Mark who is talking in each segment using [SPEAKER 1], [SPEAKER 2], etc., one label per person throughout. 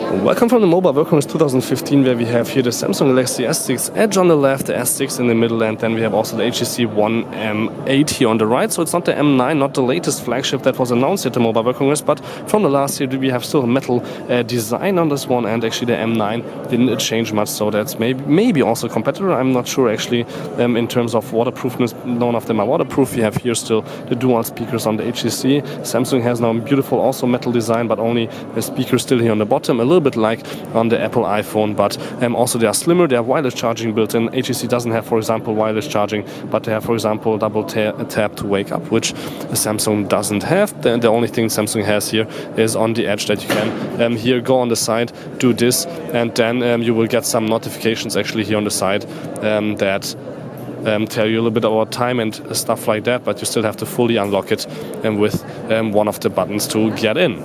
[SPEAKER 1] Welcome from the Mobile World Congress 2015, where we have here the Samsung Galaxy S6 Edge on the left, the S6 in the middle, and then we have also the HTC One M8 here on the right. So it's not the M9, not the latest flagship that was announced at the Mobile World Congress, but from the last year we have still a metal design on this one, and actually the M9 didn't change much, so that's maybe also a competitor. I'm not sure actually in terms of waterproofness. None of them are waterproof. We have here still the dual speakers on the HTC. Samsung has now a beautiful also metal design, but only the speaker still here on the bottom, a little bit like on the Apple iPhone, but also they are slimmer, they have wireless charging built in. HTC doesn't have, for example, wireless charging, but they have, for example, double tap to wake up, which Samsung doesn't have. The only thing Samsung has here is on the Edge that you can here go on the side, do this, and then you will get some notifications actually here on the side that tell you a little bit about time and stuff like that, but you still have to fully unlock it with one of the buttons to get in.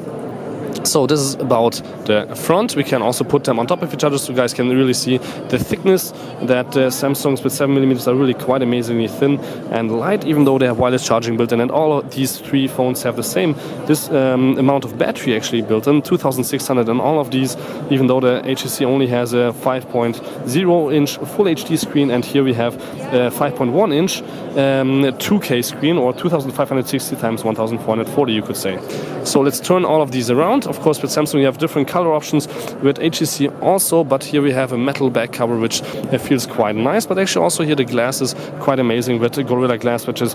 [SPEAKER 1] So this is about the front. We can also put them on top of each other so you guys can really see the thickness that Samsungs with 7mm are really quite amazingly thin and light, even though they have wireless charging built in, and all of these three phones have the same amount of battery actually built in, 2600, and all of these, even though the HTC only has a 5.0 inch full HD screen, and here we have a 5.1 inch 2K screen, or 2560 x 1440 you could say. So let's turn all of these around. Of course, with Samsung you have different color options, with HTC also, but here we have a metal back cover which feels quite nice, but actually also here the glass is quite amazing with the Gorilla Glass, which is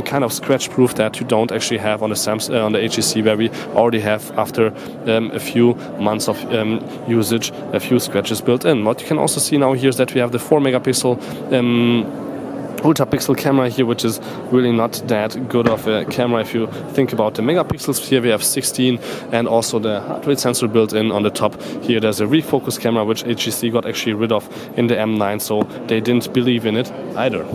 [SPEAKER 1] kind of scratch proof, that you don't actually have on the on the HTC, where we already have, after a few months of usage, a few scratches built in. What you can also see now here is that we have the 4 megapixel ultra pixel camera here, which is really not that good of a camera if you think about the megapixels. Here we have 16, and also the heart rate sensor built in on the top. Here there's a refocus camera, which HTC got actually rid of in the M9, so they didn't believe in it either.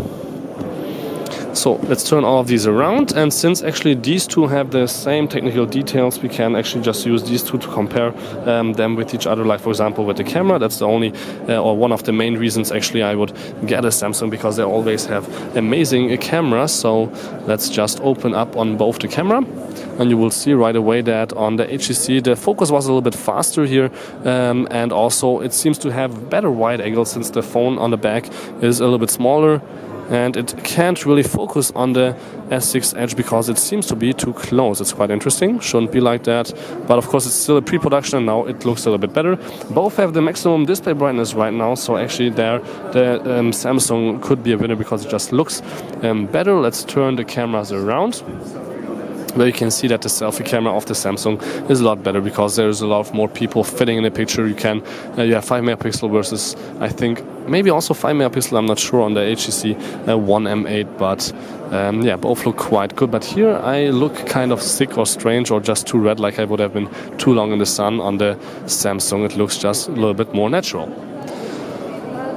[SPEAKER 1] So let's turn all of these around, and since actually these two have the same technical details, we can actually just use these two to compare them with each other. Like for example with the camera, that's the only or one of the main reasons actually I would get a Samsung, because they always have amazing cameras. So let's just open up on both the camera, and you will see right away that on the HTC the focus was a little bit faster here, and also it seems to have better wide angle, since the phone on the back is a little bit smaller, and it can't really focus on the S6 Edge because it seems to be too close. It's quite interesting, shouldn't be like that, but of course it's still a pre-production, and now it looks a little bit better. Both have the maximum display brightness right now, so actually there the Samsung could be a winner because it just looks better. Let's turn the cameras around, where you can see that the selfie camera of the Samsung is a lot better, because there's a lot more people fitting in the picture. You can you have 5 megapixel versus, I think, maybe also 5 megapixel, I'm not sure, on the HTC One M8, but yeah, both look quite good. But here I look kind of sick or strange, or just too red, like I would have been too long in the sun. On the Samsung it looks just a little bit more natural.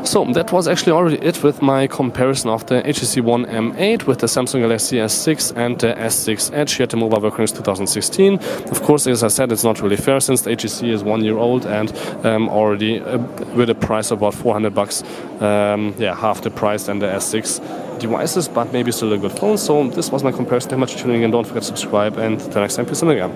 [SPEAKER 1] So that was actually already it with my comparison of the HTC One M8 with the Samsung Galaxy S6 and the S6 Edge here at the Mobile World Congress 2016. Of course, as I said, it's not really fair, since the HTC is 1 year old and already with a price of about $400, yeah, half the price than the S6 devices, but maybe still a good phone. So this was my comparison. Thank you much for tuning in. Don't forget to subscribe, and till next time, peace and again.